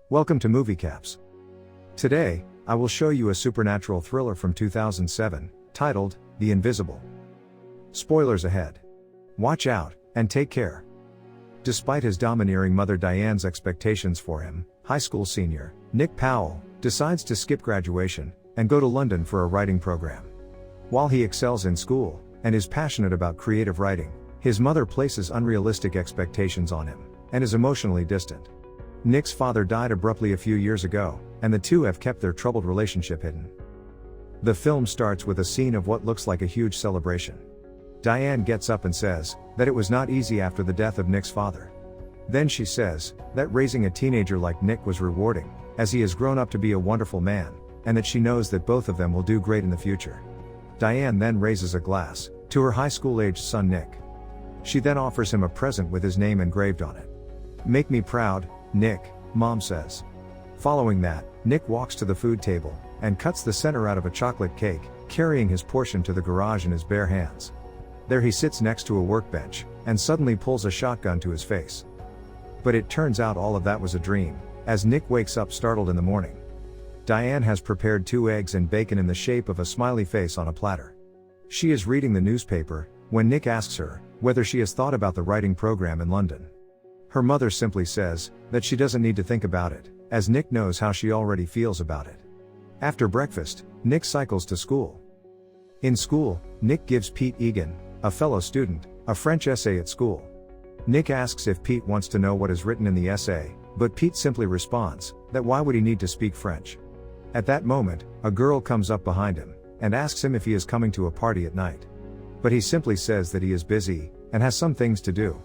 Welcome to Moviecaps. Today, I will show you a supernatural thriller from 2007, titled, The Invisible. Spoilers ahead. Watch out, and take care. Despite his domineering mother Diane's expectations for him, high school senior, Nick Powell, decides to skip graduation, and go to London for a writing program. While he excels in school, and is passionate about creative writing, his mother places unrealistic expectations on him, and is emotionally distant. Nick's father died abruptly a few years ago, and the two have kept their troubled relationship hidden. The film starts with a scene of what looks like a huge celebration. Diane gets up and says that it was not easy after the death of Nick's father. Then she says that raising a teenager like Nick was rewarding, as he has grown up to be a wonderful man, and that she knows that both of them will do great in the future. Diane then raises a glass to her high school-aged son Nick. She then offers him a present with his name engraved on it. "Make me proud, Nick," Mom says. Following that, Nick walks to the food table and cuts the center out of a chocolate cake, carrying his portion to the garage in his bare hands. There he sits next to a workbench and suddenly pulls a shotgun to his face. But it turns out all of that was a dream, as Nick wakes up startled in the morning. Diane has prepared 2 eggs and bacon in the shape of a smiley face on a platter. She is reading the newspaper when Nick asks her whether she has thought about the writing program in London. Her mother simply says that she doesn't need to think about it, as Nick knows how she already feels about it. After breakfast, Nick cycles to school. In school, Nick gives Pete Egan, a fellow student, a French essay at school. Nick asks if Pete wants to know what is written in the essay, but Pete simply responds that why would he need to speak French? At that moment, a girl comes up behind him and asks him if he is coming to a party at night. But he simply says that he is busy and has some things to do.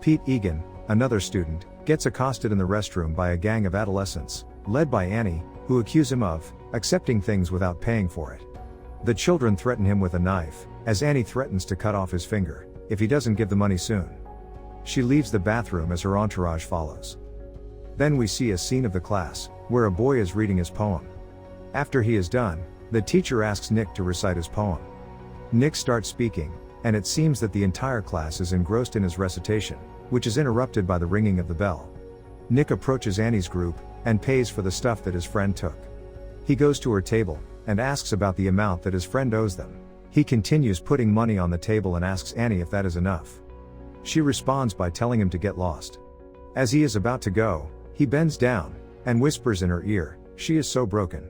Pete Egan, another student, gets accosted in the restroom by a gang of adolescents, led by Annie, who accuse him of accepting things without paying for it. The children threaten him with a knife, as Annie threatens to cut off his finger if he doesn't give the money soon. She leaves the bathroom as her entourage follows. Then we see a scene of the class, where a boy is reading his poem. After he is done, the teacher asks Nick to recite his poem. Nick starts speaking, and it seems that the entire class is engrossed in his recitation, which is interrupted by the ringing of the bell. Nick approaches Annie's group, and pays for the stuff that his friend took. He goes to her table, and asks about the amount that his friend owes them. He continues putting money on the table and asks Annie if that is enough. She responds by telling him to get lost. As he is about to go, he bends down, and whispers in her ear, "She is so broken."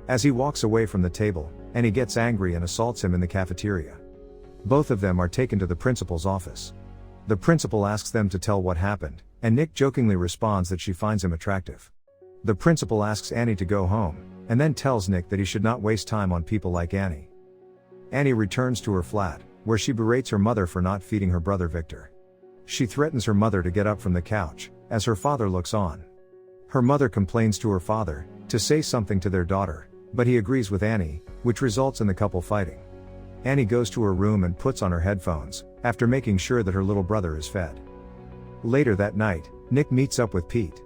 As he walks away from the table, Annie gets angry and assaults him in the cafeteria. Both of them are taken to the principal's office. The principal asks them to tell what happened, and Nick jokingly responds that she finds him attractive. The principal asks Annie to go home, and then tells Nick that he should not waste time on people like Annie. Annie returns to her flat, where she berates her mother for not feeding her brother Victor. She threatens her mother to get up from the couch, as her father looks on. Her mother complains to her father to say something to their daughter, but he agrees with Annie, which results in the couple fighting. Annie goes to her room and puts on her headphones, after making sure that her little brother is fed. Later that night, Nick meets up with Pete.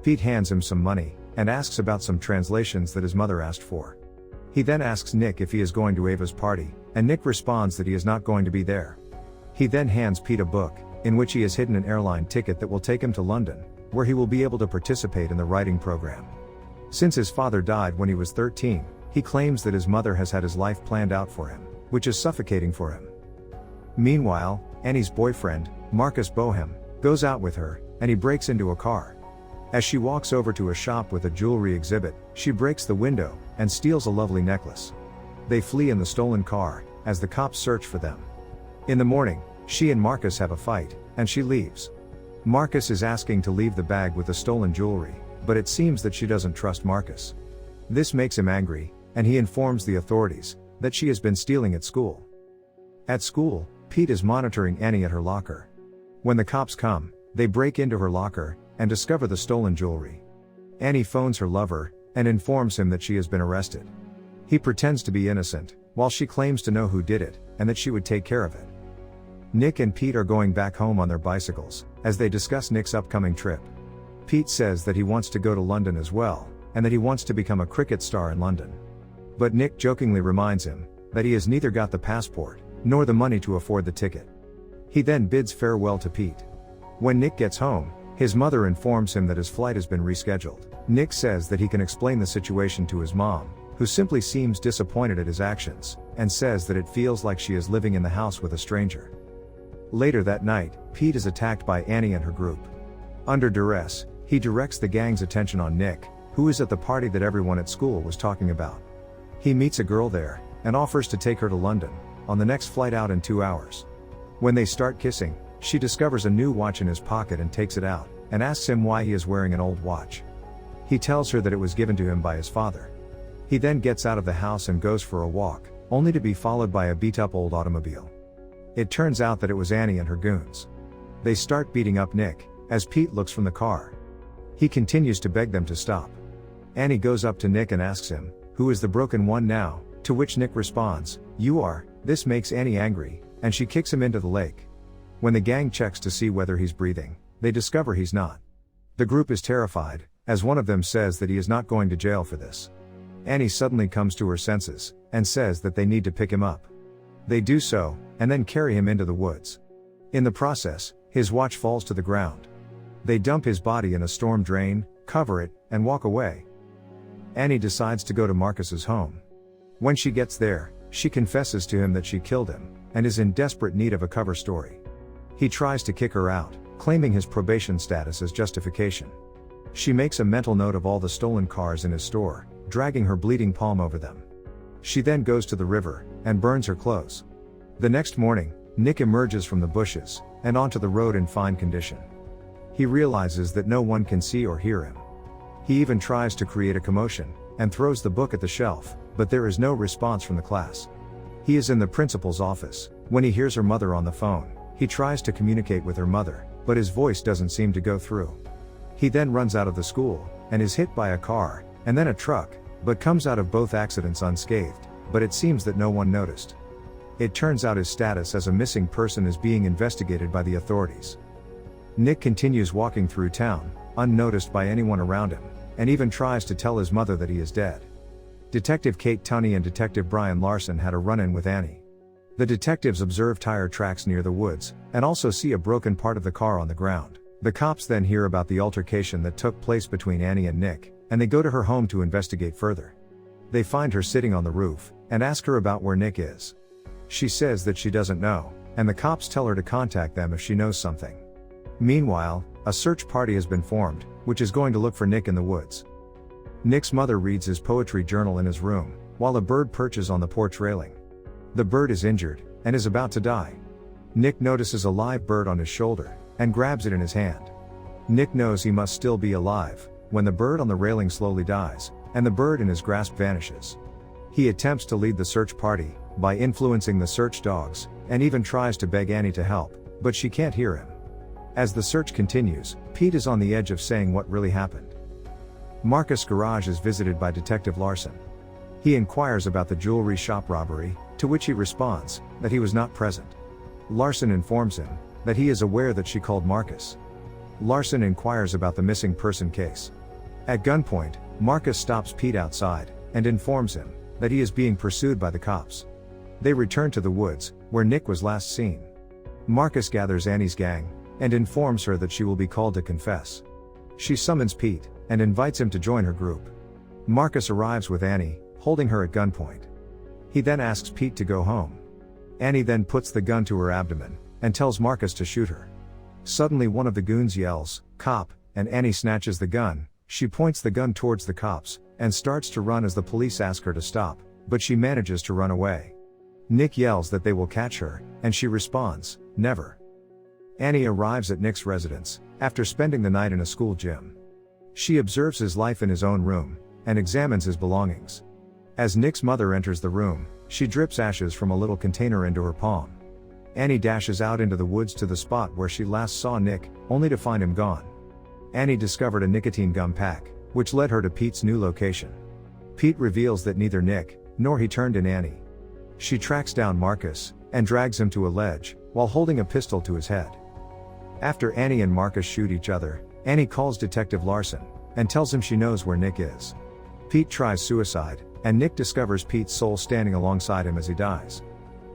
Pete hands him some money, and asks about some translations that his mother asked for. He then asks Nick if he is going to Ava's party, and Nick responds that he is not going to be there. He then hands Pete a book, in which he has hidden an airline ticket that will take him to London, where he will be able to participate in the writing program. Since his father died when he was 13, he claims that his mother has had his life planned out for him, which is suffocating for him. Meanwhile, Annie's boyfriend, Marcus Bohem, goes out with her, and he breaks into a car. As she walks over to a shop with a jewelry exhibit, she breaks the window, and steals a lovely necklace. They flee in the stolen car, as the cops search for them. In the morning, she and Marcus have a fight, and she leaves. Marcus is asking to leave the bag with the stolen jewelry, but it seems that she doesn't trust Marcus. This makes him angry, and he informs the authorities that she has been stealing at school. At school, Pete is monitoring Annie at her locker. When the cops come, they break into her locker, and discover the stolen jewelry. Annie phones her lover, and informs him that she has been arrested. He pretends to be innocent, while she claims to know who did it, and that she would take care of it. Nick and Pete are going back home on their bicycles, as they discuss Nick's upcoming trip. Pete says that he wants to go to London as well, and that he wants to become a cricket star in London. But Nick jokingly reminds him that he has neither got the passport, nor the money to afford the ticket. He then bids farewell to Pete. When Nick gets home, His mother informs him that his flight has been rescheduled. Nick says that he can explain the situation to his mom, who simply seems disappointed at his actions, and says that it feels like she is living in the house with a stranger. Later that night, Pete is attacked by Annie and her group. Under duress, he directs the gang's attention on Nick, who is at the party that everyone at school was talking about. He meets a girl there, and offers to take her to London, on the next flight out in 2 hours. When they start kissing, she discovers a new watch in his pocket and takes it out, and asks him why he is wearing an old watch. He tells her that it was given to him by his father. He then gets out of the house and goes for a walk, only to be followed by a beat-up old automobile. It turns out that it was Annie and her goons. They start beating up Nick, as Pete looks from the car. He continues to beg them to stop. Annie goes up to Nick and asks him, "Who is the broken one now?" To which Nick responds, "You are." This makes Annie angry, and she kicks him into the lake. When the gang checks to see whether he's breathing, they discover he's not. The group is terrified, as one of them says that he is not going to jail for this. Annie suddenly comes to her senses, and says that they need to pick him up. They do so, and then carry him into the woods. In the process, his watch falls to the ground. They dump his body in a storm drain, cover it, and walk away. Annie decides to go to Marcus's home. When she gets there, she confesses to him that she killed him, and is in desperate need of a cover story. He tries to kick her out, claiming his probation status as justification. She makes a mental note of all the stolen cars in his store, dragging her bleeding palm over them. She then goes to the river, and burns her clothes. The next morning, Nick emerges from the bushes, and onto the road in fine condition. He realizes that no one can see or hear him. He even tries to create a commotion, and throws the book at the shelf, but there is no response from the class. He is in the principal's office, when he hears her mother on the phone. He tries to communicate with her mother, but his voice doesn't seem to go through. He then runs out of the school, and is hit by a car, and then a truck, but comes out of both accidents unscathed, but it seems that no one noticed. It turns out his status as a missing person is being investigated by the authorities. Nick continues walking through town, unnoticed by anyone around him, and even tries to tell his mother that he is dead. Detective Kate Tunney and Detective Brian Larson had a run-in with Annie. The detectives observe tire tracks near the woods, and also see a broken part of the car on the ground. The cops then hear about the altercation that took place between Annie and Nick, and they go to her home to investigate further. They find her sitting on the roof, and ask her about where Nick is. She says that she doesn't know, and the cops tell her to contact them if she knows something. Meanwhile, a search party has been formed, which is going to look for Nick in the woods. Nick's mother reads his poetry journal in his room, while a bird perches on the porch railing. The bird is injured, and is about to die. Nick notices a live bird on his shoulder, and grabs it in his hand. Nick knows he must still be alive, when the bird on the railing slowly dies, and the bird in his grasp vanishes. He attempts to lead the search party, by influencing the search dogs, and even tries to beg Annie to help, but she can't hear him. As the search continues, Pete is on the edge of saying what really happened. Marcus' garage is visited by Detective Larson. He inquires about the jewelry shop robbery, to which he responds, that he was not present. Larson informs him, that he is aware that she called Marcus. Larson inquires about the missing person case. At gunpoint, Marcus stops Pete outside, and informs him, that he is being pursued by the cops. They return to the woods, where Nick was last seen. Marcus gathers Annie's gang, and informs her that she will be called to confess. She summons Pete, and invites him to join her group. Marcus arrives with Annie, holding her at gunpoint. He then asks Pete to go home. Annie then puts the gun to her abdomen, and tells Marcus to shoot her. Suddenly one of the goons yells, "Cop," and Annie snatches the gun. She points the gun towards the cops, and starts to run as the police ask her to stop, but she manages to run away. Nick yells that they will catch her, and she responds, "Never." Annie arrives at Nick's residence, after spending the night in a school gym. She observes his life in his own room, and examines his belongings. As Nick's mother enters the room, she drips ashes from a little container into her palm. Annie dashes out into the woods to the spot where she last saw Nick, only to find him gone. Annie discovered a nicotine gum pack, which led her to Pete's new location. Pete reveals that neither Nick, nor he turned in Annie. She tracks down Marcus, and drags him to a ledge, while holding a pistol to his head. After Annie and Marcus shoot each other, Annie calls Detective Larson, and tells him she knows where Nick is. Pete tries suicide, and Nick discovers Pete's soul standing alongside him as he dies.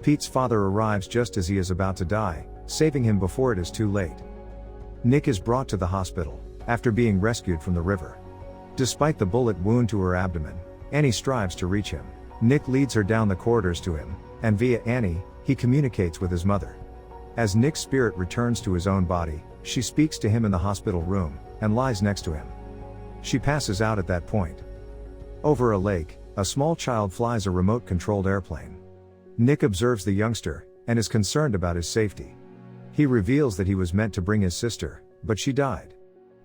Pete's father arrives just as he is about to die, saving him before it is too late. Nick is brought to the hospital, after being rescued from the river. Despite the bullet wound to her abdomen, Annie strives to reach him. Nick leads her down the corridors to him, and via Annie, he communicates with his mother. As Nick's spirit returns to his own body, she speaks to him in the hospital room, and lies next to him. She passes out at that point. Over a lake, a small child flies a remote-controlled airplane. Nick observes the youngster, and is concerned about his safety. He reveals that he was meant to bring his sister, but she died.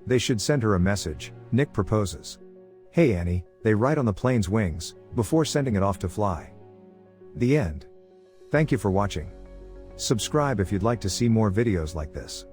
They should send her a message, Nick proposes. "Hey Annie," they write on the plane's wings, before sending it off to fly. The end. Thank you for watching. Subscribe if you'd like to see more videos like this.